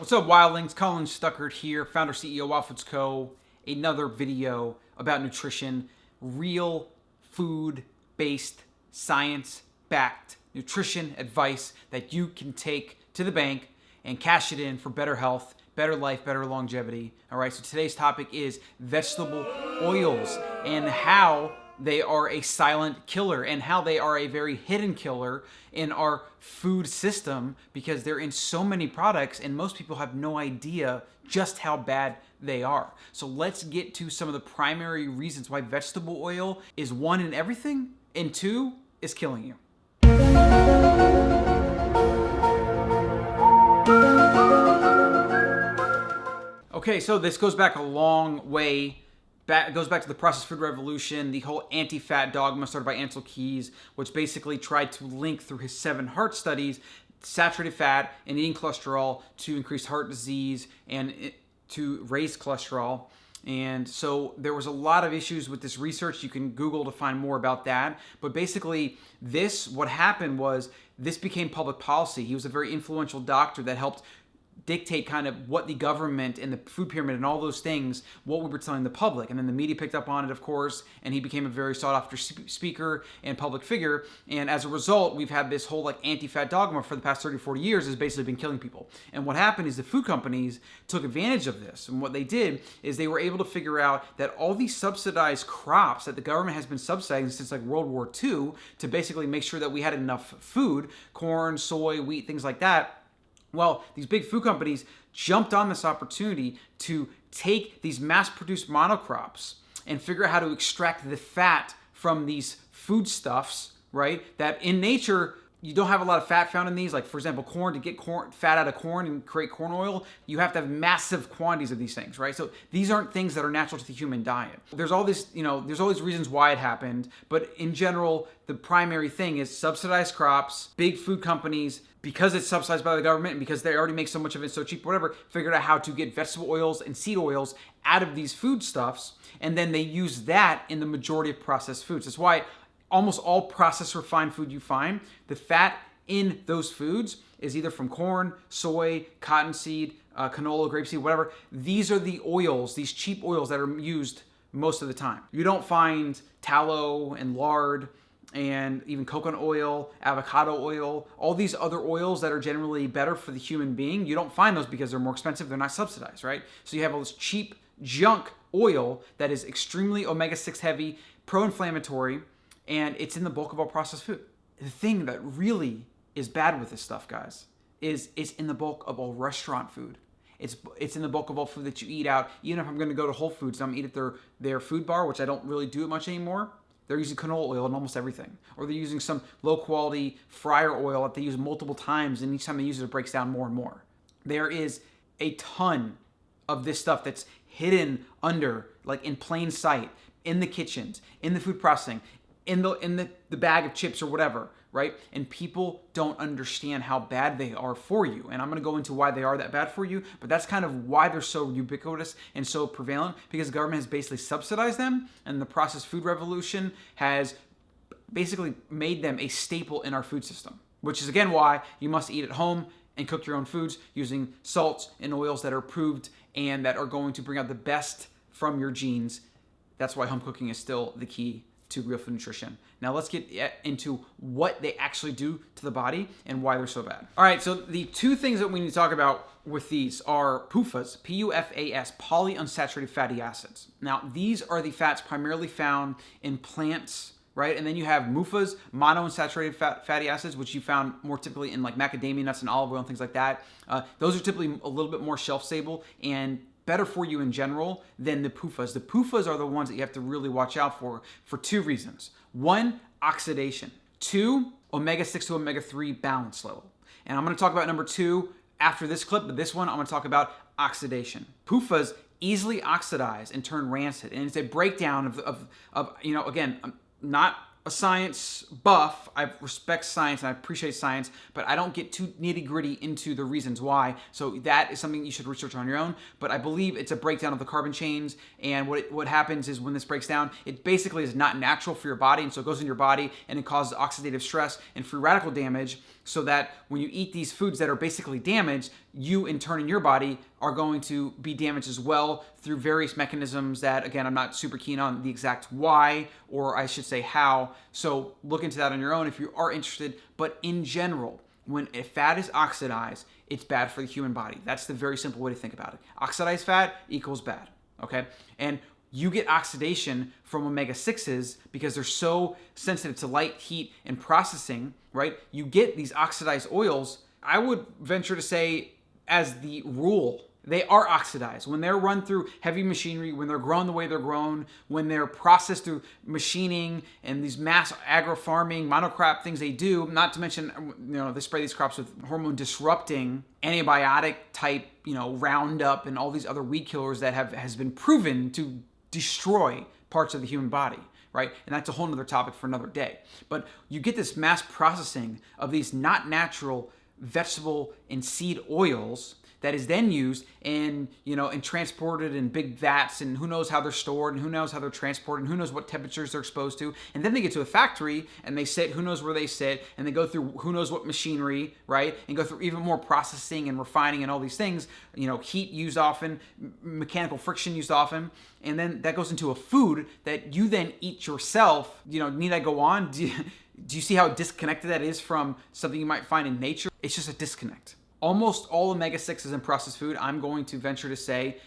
What's up, wildlings? Colin Stuckert here, founder, CEO, Wild Foods Co. Another video about nutrition, real food-based, science-backed nutrition advice that you can take to the bank and cash it in for better health, better life, better longevity. All right, so today's topic is vegetable oils and how they are a silent killer and how they are a very hidden killer in our food system because they're in so many products and most people have no idea just how bad they are. So let's get to some of the primary reasons why vegetable oil is one, in everything, and two, is killing you. Okay, so this goes back a long way. It goes back to the processed food revolution, the whole anti-fat dogma started by Ancel Keys, which basically tried to link through his 7 heart studies saturated fat and eating cholesterol to increase heart disease and to raise cholesterol. And so there was a lot of issues with this research. You can Google to find more about that. But basically, what happened was this became public policy. He was a very influential doctor that helped dictate kind of what the government and the food pyramid and all those things, what we were telling the public. And then the media picked up on it, of course, and he became a very sought after speaker and public figure. And as a result, we've had this whole anti-fat dogma for the past 30, 40 years has basically been killing people. And what happened is the food companies took advantage of this. And what they did is they were able to figure out that all these subsidized crops that the government has been subsidizing since World War II to basically make sure that we had enough food, corn, soy, wheat, things like that. Well, these big food companies jumped on this opportunity to take these mass-produced monocrops and figure out how to extract the fat from these foodstuffs, right? That in nature, you don't have a lot of fat found in these. Like, for example, corn, to get fat out of corn and create corn oil, you have to have massive quantities of these things, right? So these aren't things that are natural to the human diet. There's all this, there's all these reasons why it happened, but in general, the primary thing is subsidized crops, big food companies, because it's subsidized by the government and because they already make so much of it so cheap, whatever, figured out how to get vegetable oils and seed oils out of these foodstuffs, and then they use that in the majority of processed foods. That's why almost all processed refined food you find, the fat in those foods is either from corn, soy, cottonseed, canola, grapeseed, whatever. These are the oils, these cheap oils that are used most of the time. You don't find tallow and lard and even coconut oil, avocado oil, all these other oils that are generally better for the human being. You don't find those because they're more expensive, they're not subsidized, right? So you have all this cheap junk oil that is extremely omega-6 heavy, pro-inflammatory, and it's in the bulk of all processed food. The thing that really is bad with this stuff, guys, is it's in the bulk of all restaurant food. It's in the bulk of all food that you eat out. Even if I'm gonna go to Whole Foods and I'm gonna eat at their food bar, which I don't really do it much anymore, they're using canola oil in almost everything. Or they're using some low-quality fryer oil that they use multiple times, and each time they use it, it breaks down more and more. There is a ton of this stuff that's hidden under, in plain sight, in the kitchens, in the food processing, in the bag of chips or whatever, right? And people don't understand how bad they are for you. And I'm gonna go into why they are that bad for you, but that's kind of why they're so ubiquitous and so prevalent, because the government has basically subsidized them, and the processed food revolution has basically made them a staple in our food system, which is again why you must eat at home and cook your own foods using salts and oils that are approved and that are going to bring out the best from your genes. That's why home cooking is still the key to real food nutrition. Now let's get into what they actually do to the body and why they're so bad. All right, so the 2 things that we need to talk about with these are PUFAs, P-U-F-A-S, polyunsaturated fatty acids. Now these are the fats primarily found in plants, right? And then you have MUFAs, monounsaturated fatty acids, which you found more typically in macadamia nuts and olive oil and things like that. Those are typically a little bit more shelf stable and better for you in general than the PUFAs. The PUFAs are the ones that you have to really watch out for 2 reasons. 1, oxidation. 2, omega-6 to omega-3 balance level. And I'm going to talk about number 2 after this clip, but this one I'm going to talk about oxidation. PUFAs easily oxidize and turn rancid, and it's a breakdown of again, I'm not a science buff. I respect science and I appreciate science, but I don't get too nitty-gritty into the reasons why. So that is something you should research on your own. But I believe it's a breakdown of the carbon chains, and what happens is when this breaks down, it basically is not natural for your body, and so it goes in your body and it causes oxidative stress and free radical damage. so that when you eat these foods that are basically damaged, you in turn in your body are going to be damaged as well through various mechanisms that, again, I'm not super keen on the exact why, or I should say how. So look into that on your own if you are interested. But in general, when a fat is oxidized, it's bad for the human body. That's the very simple way to think about it. Oxidized fat equals bad, okay? And you get oxidation from omega-6s because they're so sensitive to light, heat, and processing, right? You get these oxidized oils. I would venture to say, as the rule, they are oxidized. When they're run through heavy machinery, when they're grown the way they're grown, when they're processed through machining and these mass agro-farming, monocrop things they do, not to mention, they spray these crops with hormone disrupting, antibiotic type, Roundup and all these other weed killers that has been proven to destroy parts of the human body, right? And that's a whole nother topic for another day. But you get this mass processing of these not natural vegetable and seed oils that is then used and transported in big vats, and who knows how they're stored and who knows how they're transported and who knows what temperatures they're exposed to. And then they get to a factory and they sit, who knows where they sit, and they go through who knows what machinery, right? And go through even more processing and refining and all these things, heat used often, mechanical friction used often. And then that goes into a food that you then eat yourself. Need I go on? Do you see how disconnected that is from something you might find in nature? It's just a disconnect. Almost all omega-6s in processed food, I'm going to venture to say,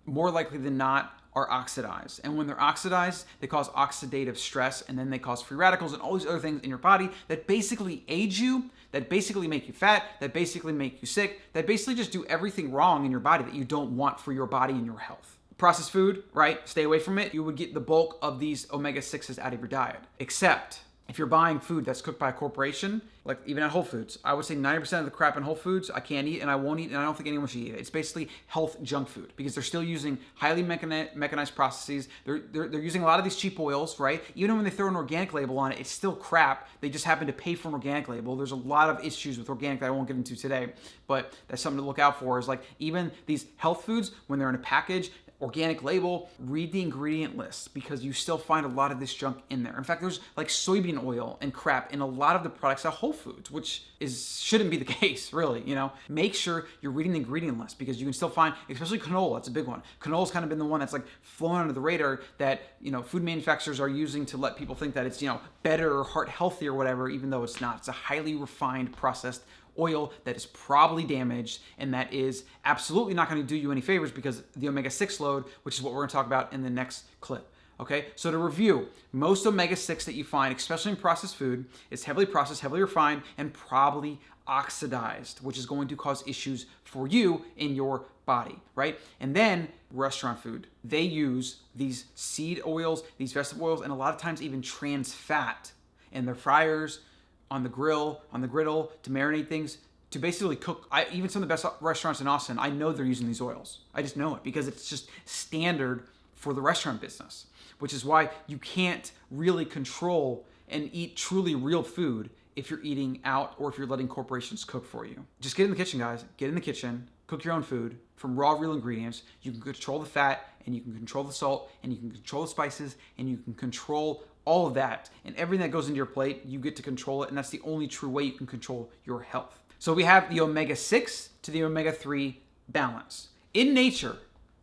more likely than not, are oxidized. And when they're oxidized, they cause oxidative stress, and then they cause free radicals and all these other things in your body that basically age you, that basically make you fat, that basically make you sick, that basically just do everything wrong in your body that you don't want for your body and your health. Processed food, right? Stay away from it. You would get the bulk of these omega-6s out of your diet. Except if you're buying food that's cooked by a corporation, like even at Whole Foods, I would say 90% of the crap in Whole Foods I can't eat and I won't eat, and I don't think anyone should eat it. It's basically health junk food because they're still using highly mechanized processes. They're using a lot of these cheap oils, right? Even when they throw an organic label on it, it's still crap. They just happen to pay for an organic label. There's a lot of issues with organic that I won't get into today, but that's something to look out for. Is like even these health foods, when they're in a package, organic label, read the ingredient list because you still find a lot of this junk in there. In fact, there's like soybean oil and crap in a lot of the products at Whole Foods, which shouldn't be the case, really. Make sure you're reading the ingredient list because you can still find, especially canola, that's a big one. Canola's kind of been the one that's like flown under the radar that, food manufacturers are using to let people think that it's, better or heart healthy or whatever, even though it's not. It's a highly refined, processed oil that is probably damaged and that is absolutely not going to do you any favors because the omega-6 load, which is what we're going to talk about in the next clip. Okay, so to review, most omega-6 that you find, especially in processed food, is heavily processed, heavily refined, and probably oxidized, which is going to cause issues for you in your body, right? And then restaurant food, they use these seed oils, these vegetable oils, and a lot of times even trans fat in their fryers, on the grill, on the griddle, to marinate things, to basically cook. Even some of the best restaurants in Austin, I know they're using these oils. I just know it because it's just standard for the restaurant business, which is why you can't really control and eat truly real food if you're eating out or if you're letting corporations cook for you. Just get in the kitchen, guys. Get in the kitchen, cook your own food from raw, real ingredients. You can control the fat, and you can control the salt, and you can control the spices, and you can control all of that. And everything that goes into your plate, you get to control it, and that's the only true way you can control your health. So we have the omega-6 to the omega-3 balance. In nature,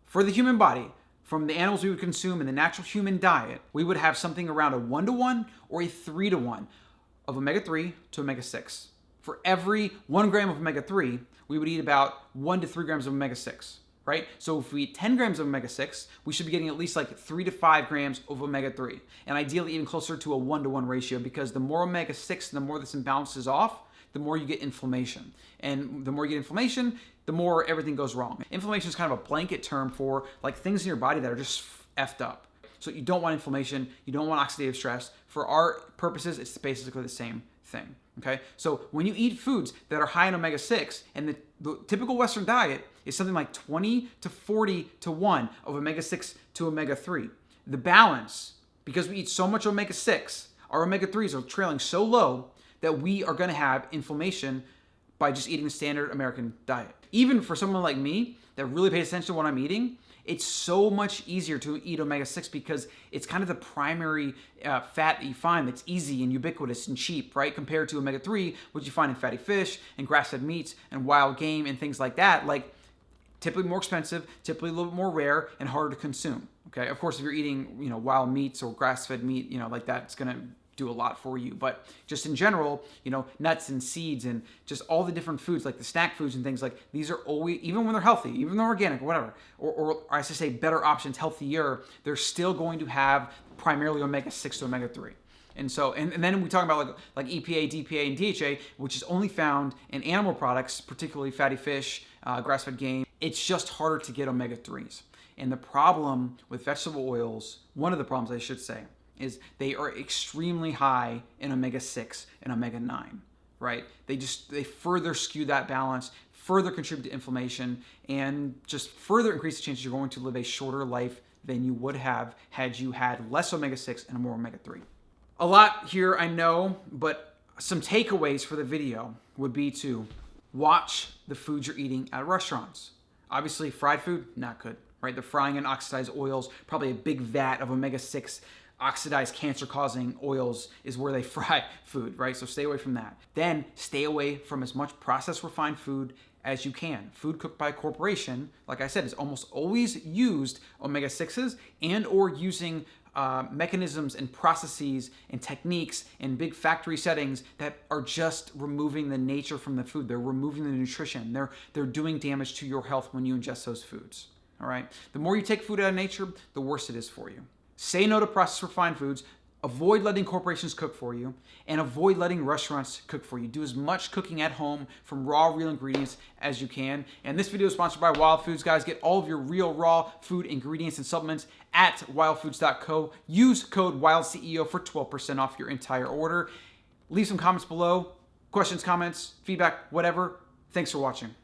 for the human body, from the animals we would consume in the natural human diet, we would have something around a 1-to-1 or a 3-to-1 of omega-3 to omega-6. For every 1 gram of omega-3, we would eat about 1 to 3 grams of omega-6. Right? So if we eat 10 grams of omega-6, we should be getting at least like 3 to 5 grams of omega-3. And ideally even closer to a 1-to-1 ratio because the more omega-6, the more this imbalance is off, the more you get inflammation. And the more you get inflammation, the more everything goes wrong. Inflammation is kind of a blanket term for like things in your body that are just effed up. So you don't want inflammation, you don't want oxidative stress. For our purposes, it's basically the same thing. Okay? So when you eat foods that are high in omega-6, and the typical Western diet is something like 20 to 40 to 1 of omega-6 to omega-3. The balance, because we eat so much omega-6, our omega-3s are trailing so low that we are going to have inflammation by just eating the standard American diet. Even for someone like me that really pays attention to what I'm eating, it's so much easier to eat omega-6 because it's kind of the primary fat that you find that's easy and ubiquitous and cheap, right? Compared to omega-3, which you find in fatty fish and grass-fed meats and wild game and things like that. Like, typically more expensive, typically a little bit more rare and harder to consume. Okay, of course, if you're eating, wild meats or grass-fed meat, like that, it's gonna do a lot for you. But just in general, nuts and seeds and just all the different foods, like the snack foods and things, like these are always, even when they're healthy, even when they're organic or whatever, or I should say better options, healthier, they're still going to have primarily omega-6 to omega-3. And so, and then we talk about like EPA, DPA, and DHA, which is only found in animal products, particularly fatty fish, grass-fed game. It's just harder to get omega-3s. And the problem with vegetable oils, one of the problems I should say, is they are extremely high in omega-6 and omega-9, right? They further skew that balance, further contribute to inflammation, and just further increase the chances you're going to live a shorter life than you would have had you had less omega-6 and more omega-3. A lot here, I know, but some takeaways for the video would be to watch the food you're eating at restaurants. Obviously, fried food, not good, right? They're frying in oxidized oils, probably a big vat of omega-6 oxidized cancer-causing oils is where they fry food, right? So stay away from that. Then stay away from as much processed refined food as you can. Food cooked by a corporation, like I said, is almost always used omega-6s and or using mechanisms and processes and techniques in big factory settings that are just removing the nature from the food. They're removing the nutrition. They're doing damage to your health when you ingest those foods. All right. The more you take food out of nature, the worse it is for you. Say no to processed refined foods. Avoid letting corporations cook for you, and avoid letting restaurants cook for you. Do as much cooking at home from raw, real ingredients as you can. And this video is sponsored by Wild Foods, guys. Get all of your real, raw food ingredients and supplements at wildfoods.co. Use code WILDCEO for 12% off your entire order. Leave some comments below. Questions, comments, feedback, whatever. Thanks for watching.